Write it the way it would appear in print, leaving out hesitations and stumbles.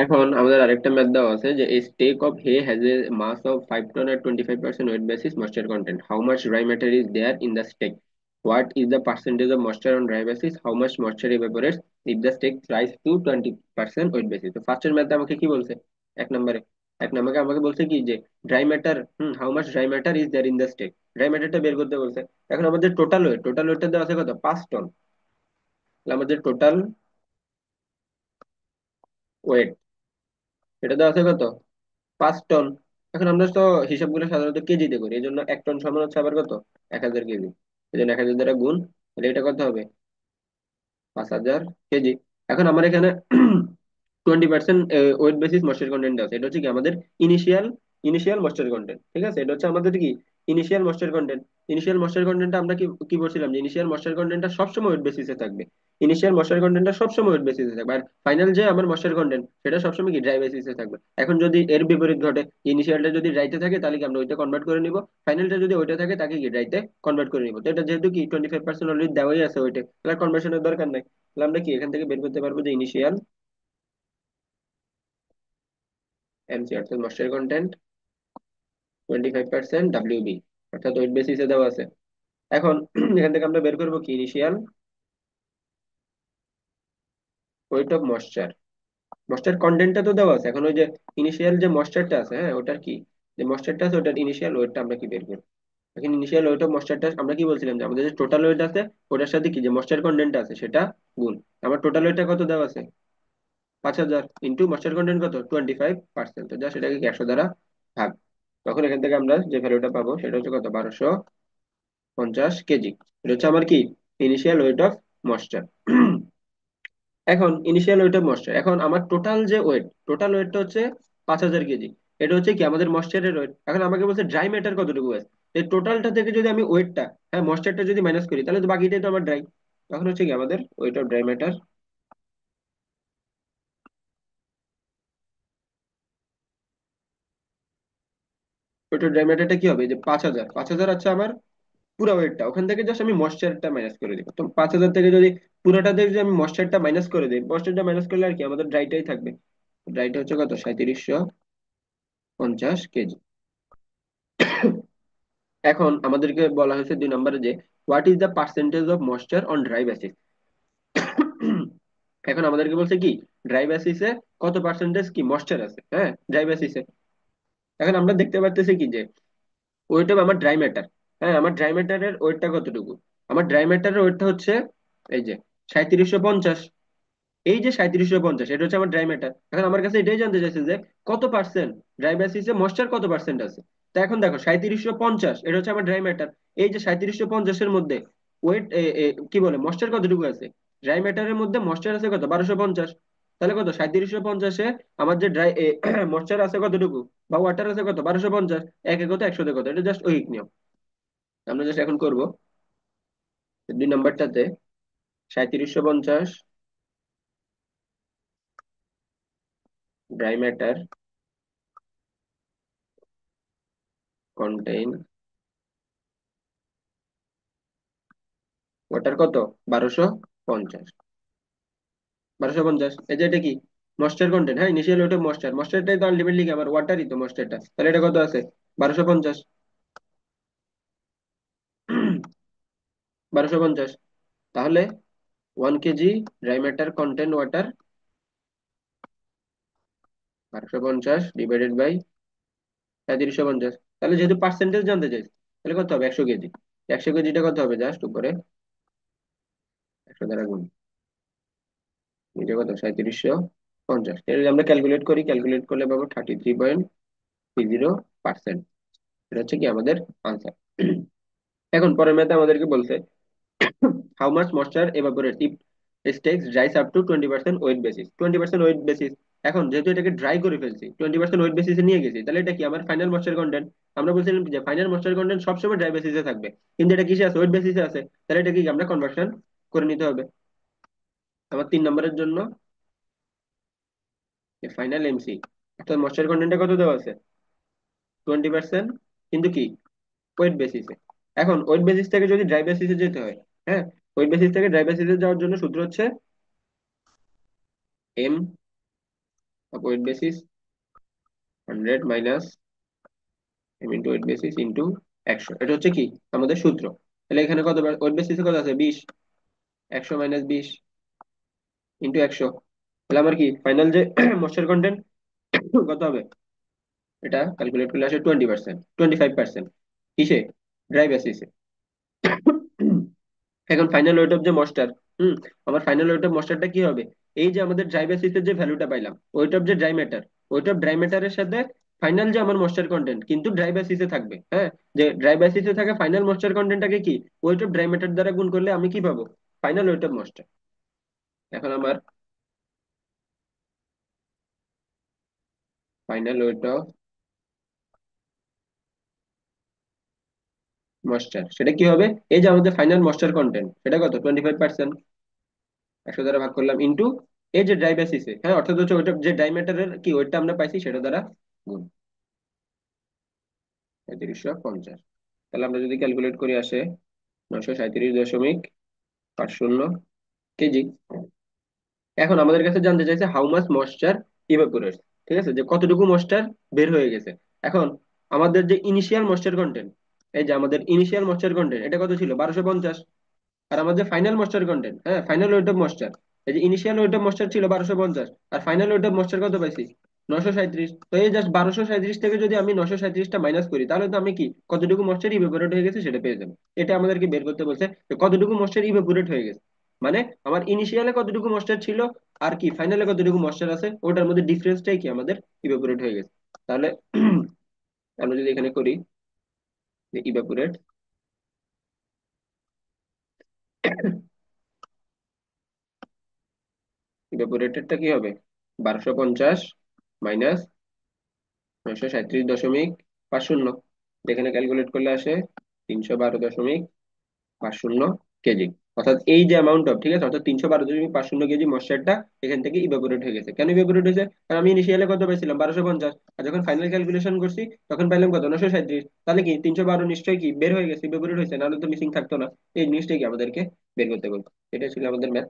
এখন আমাদের আরেকটা ম্যাথ দেওয়া আছে যে a stake of hay has a mass of 5 ton at 25% weight basis moisture content. How much dry matter is there in the stake? What is the percentage of moisture on dry basis? How much moisture evaporates if the stake rise to 20% weight basis? তো ফার্স্টের ম্যাথে আমাকে কি বলছে? এক নম্বরে এক নম্বরে আমাকে বলছে কি যে dry matter, how much dry matter is there in the stake, dry ম্যাটারটা বের করতে বলছে। এখন আমাদের টোটাল ওয়েটটা দেওয়া আছে কত? 5 টন। তাহলে আমাদের টোটাল ওয়েট এটা দেওয়া আছে কত? 5 টন। এখন আমরা তো হিসাবগুলো সাধারণত কেজিতে করি, এই জন্য 1 টন সমান হচ্ছে আবার কত? 1000 কেজি। এই জন্য 1000 দ্বারা গুণ, তাহলে এটা কত হবে? 5000 কেজি। এখন আমার এখানে 20% ওয়েট বেসিস ময়েশ্চার কন্টেন্ট আছে, এটা হচ্ছে কি আমাদের ইনিশিয়াল ইনিশিয়াল ময়েশ্চার কন্টেন্ট। ঠিক আছে, এটা হচ্ছে আমাদের কি initial moisture content. Initial moisture কন্টেন্টটা আমরা কি কি বলছিলাম যে ইনিশিয়াল ময়েশ্চার কন্টেন্টটা সবসময় ওয়েট বেসিসে থাকবে। ইনিশিয়াল ময়েশ্চার কন্টেন্টটা সবসময় ওয়েট বেসিসে থাকবে, আর ফাইনাল যে আমার ময়েশ্চার কন্টেন্ট সেটা সবসময় কি ড্রাই বেসিসে থাকবে। এখন যদি এর বিপরীত ঘটে, ইনিশিয়ালটা যদি ড্রাইতে থাকে তাহলে কি আমরা ওইটা কনভার্ট করে নিব, ফাইনালটা যদি ওইটা থাকে তাকে কি ড্রাইতে কনভার্ট করে নিব। তো এটা যেহেতু কি 25% অলরেডি দেওয়াই আছে ওইটা, তাহলে কনভার্সনের দরকার নাই। তাহলে আমরা কি এখান থেকে বের করতে পারবো যে ইনিশিয়াল এমসি অর্থাৎ ময়েশ্চার কন্টেন্ট 25% ডাব্লিউবি, অর্থাৎ ওয়েট বেসিসে দেওয়া আছে। এখন এখান থেকে আমরা বের করবো কি initial weight of moisture. Moisture কন্টেন্টটা তো দেওয়া আছে, এখন ওই যে ইনিশিয়াল যে ময়েশ্চারটা আছে, হ্যাঁ ওটার কি যে ময়েশ্চারটা আছে ওটার ইনিশিয়াল ওয়েটটা আমরা কি বের করবো। এখন ইনিশিয়াল ওয়েট অফ ময়েশ্চারটা আমরা কি বলছিলাম যে আমাদের যে টোটাল ওয়েট আছে ওটার সাথে কি যে ময়েশ্চার কন্টেন্ট আছে সেটা গুণ। আমার টোটাল ওয়েটটা কত দেওয়া আছে? 5000 ইন্টু ময়েশ্চার কন্টেন্ট কত? 25%। তো যা সেটাকে কি 100 দ্বারা ভাগ। তখন এখান থেকে আমরা যে ভ্যালুটা পাবো সেটা হচ্ছে কত? 1250 কেজি। এটা হচ্ছে আমার কি ইনিশিয়াল ওয়েট অফ ময়েশ্চার। এখন ইনিশিয়াল ওয়েট অফ ময়েশ্চার, এখন আমার টোটাল ওয়েটটা হচ্ছে 5000 কেজি। এটা হচ্ছে কি আমাদের ময়েশ্চারের ওয়েট। এখন আমাকে বলছে ড্রাই ম্যাটার কতটুকু আছে। এই টোটালটা থেকে যদি আমি ওয়েটটা, হ্যাঁ ময়েশ্চারটা যদি মাইনাস করি তাহলে তো বাকিটাই তো আমার ড্রাই। তখন হচ্ছে কি আমাদের weight of dry matter, weight of dry ম্যাটারটা কি হবে? যে 5000 হচ্ছে আমার পুরো ওয়েটটা, ওখান থেকে জাস্ট আমি ময়েশ্চারটা মাইনাস করে দিব। তো 5000 থেকে যদি পুরোটা থেকে যদি আমি ময়েশ্চারটা মাইনাস করে দিই, ময়েশ্চারটা মাইনাস করলে আর কি আমাদের ড্রাইটাই থাকবে। ড্রাইটা হচ্ছে কত? 3750 কেজি। এখন আমাদেরকে বলা হয়েছে 2 নম্বরে যে what is the percentage of moisture on dry basis. এখন আমাদেরকে বলছে কি ড্রাই বেসিসে কত পার্সেন্টেজ কি ময়েশ্চার আছে, হ্যাঁ ড্রাই বেসিসে। এখন আমরা দেখতে পাচ্তেছি কি যে ওয়েট অফ আমার ড্রাই ম্যাটার, হ্যাঁ আমার ড্রাই ম্যাটারের ওয়েটটা কতটুকু? আমার ড্রাই ম্যাটারের ওয়েটটা হচ্ছে এই যে 3750। এই যে 3750 এটা হচ্ছে আমার ড্রাই ম্যাটার। এখন আমার কাছে এটাই জানতে চাইছে যে কত পার্সেন্ট ড্রাই বেসিসে ময়েশ্চার কত পার্সেন্ট আছে। তা এখন দেখো 3750 এটা হচ্ছে আমার ড্রাই ম্যাটার। এই যে 3750-এর মধ্যে ওয়েট কি বলে ময়েশ্চার কতটুকু আছে? ড্রাই ম্যাটারের মধ্যে ময়েশ্চার আছে কত? 1250। তাহলে কত 3750-এ আমার যে ড্রাই ময়েশ্চার আছে কতটুকু বা ওয়াটার আছে কত? 1250। এক কত 100 কত, এটা জাস্ট ঐকিক নিয়ম। আমরা জাস্ট এখন করব 2 নম্বরটাতে 3750 ড্রাই ম্যাটার কন্টেইন ওটার কত? 1250। 1250 এই যে এটা কি ময়েশ্চার কন্টেন্ট, হ্যাঁ ইনিশিয়াল ওটা ময়েশ্চারটাই তো আলটিমেটলি কি আমার ওয়াটারই তো ময়েশ্চারটা, তাহলে এটা কত আছে? 1250। 1250, তাহলে 1 KG dry matter content water 1250 divided by 3750। তাহলে যেহেতু পার্সেন্টেজ জানতে চাই তাহলে কত হবে? 100 কেজি। 100 কেজিটা কত হবে? জাস্ট উপরে 100 দ্বারা গুণ, এটা কত? 3750। এটা যদি আমরা ক্যালকুলেট করলে পাবো 33.30%। এটা হচ্ছে কি আমাদের আনসার। এখন পরের ম্যাথে আমাদেরকে বলছে how much moisture evaporates if stacks dries up to 20% wet basis. 20% wet basis, এখন যেহেতু এটাকে ড্রাই করে ফেলছি 20% ওয়েট বেসিসে নিয়ে গেছি, তাহলে এটা কি আমার ফাইনাল ময়েশ্চার কন্টেন্ট। আমরা বলছিলাম যে ফাইনাল ময়েশ্চার কন্টেন্ট সবসময় ড্রাই বেসিসে থাকবে, কিন্তু এটা কিসে আছে? ওয়েট বেসিসে আছে। তাহলে এটা কি আমরা কনভার্সন করে নিতে হবে। আমার 3 নম্বরের জন্য ফাইনাল এমসি অর্থাৎ ময়েশ্চার কন্টেন্টটা কত দেওয়া আছে? 20%, কিন্তু কি ওয়েট বেসিসে। এখন ওয়েট বেসিস থেকে যদি ড্রাই বেসিসে যেতে হয়, হ্যাঁ ওয়েট বেসিস থেকে ড্রাই বেসিসে যাওয়ার জন্য সূত্র হচ্ছে M wet basis 100 M into wet basis into 100, এটা হচ্ছে কি আমাদের সূত্র। তাহলে এখানে কত ওয়েট বেসিসে কত আছে 20, 100 - 20 ইন্টু 100, তাহলে আমার কি ফাইনাল যে ময়েশ্চার কন্টেন্ট কত হবে, এটা ক্যালকুলেট করলে আসে 20%, 25%। কিসে? ড্রাই বেসিসে। এখন ফাইনাল ওয়েট অফ যে ময়েশ্চার, হুম, আমার ফাইনাল ওয়েট অফ ময়েশ্চারটা কি হবে? এই যে আমাদের ড্রাই বেসিসের যে ভ্যালুটা পাইলাম, ওয়েট অফ যে dry matter, weight of dry ম্যাটারের সাথে ফাইনাল যে আমার ময়েশ্চার কন্টেন্ট কিন্তু ড্রাই বেসিসে থাকবে, হ্যাঁ। যে ড্রাই বেসিসে থাকা ফাইনাল ময়েশ্চার কন্টেন্টটাকে কি ওয়েট অফ ড্রাই ম্যাটার দ্বারা গুণ করলে আমি কি পাবো? Final wait of moisture. এখন আমার ফাইনাল ওয়েট অফ ময়েশ্চার সেটা কি হবে? এই যে আমাদের ফাইনাল ময়েশ্চার কন্টেন্ট সেটা কত, 25%, 100 দ্বারা ভাগ করলাম ইন্টু এই যে ড্রাই বেসিসে, হ্যাঁ, অর্থাৎ হচ্ছে ওইটা যে ড্রাই ম্যাটারের কি ওইটা আমরা পাইছি সেটা দ্বারা গুণ 3750। তাহলে আমরা যদি ক্যালকুলেট করি আসে 937.50 কেজি। এখন আমাদের কাছে জানতে চাইছে হাউ মাচ ময়েশ্চার ইভাপোরেটস, ঠিক আছে, যে কতটুকু ময়েশ্চার বের হয়ে গেছে। এখন আমাদের যে ইনিশিয়াল ময়েশ্চার কন্টেন্ট, এই যে আমাদের ইনিশিয়াল ময়েশ্চার কন্টেন্ট এটা কত ছিল 1250, আর আমাদের ফাইনাল ময়েশ্চার কন্টেন্ট, হ্যাঁ, ফাইনাল ওয়েট অফ ময়েশ্চার, এই যে ইনিশিয়াল ওয়েট অফ ময়েশ্চার ছিল 1250, আর ফাইনাল ওয়েট অফ ময়েশ্চার কত পাইছি 937। তো এই জাস্ট 1237 থেকে যদি আমি 937টা মাইনাস করি তাহলে তো আমি কি কতটুকু ময়েশ্চার ইভাপোরেট হয়ে গেছে সেটা পেয়ে যাবো। এটা আমাদেরকে বের করতে বলছে যে কতটুকু ময়েশ্চার ইভাপোরেট হয়ে গেছে, মানে আমার ইনিশিয়ালে কতটুকু ময়েশ্চার ছিল আর কি ফাইনালে কতটুকু ময়েশ্চার আছে ওটার মধ্যে ডিফারেন্সটাই কি আমাদের ইভাপোরেট হয়ে গেছে। তাহলে আমরা যদি এখানে করি যে ইভাপোরেট, ইভাপোরেটেডটা কি হবে 1250 মাইনাস 937.50, যেখানে ক্যালকুলেট করলে আসে 312.50 কেজি। অর্থাৎ এই যে অ্যামাউন্ট অফ, ঠিক আছে, অর্থাৎ 312.50 কেজি ময়েশ্চারটা এখান থেকে ইভাপোরেট হয়ে গেছে। কেন ইভাপোরেট হয়েছে? কারণ আমি ইনিশিয়ালে কত পাইছিলাম 1250, আর যখন ফাইনাল ক্যালকুলেশন করছি তখন পাইলাম কত 937। তাহলে কি 312 নিশ্চয়ই কি বের হয়ে গেছে, ইভাপোরেট হয়েছে, নাহলে তো মিসিং থাকতো না। এই জিনিসটাই কি আমাদেরকে বের করতে বলতো। এটা ছিল আমাদের ম্যাথ।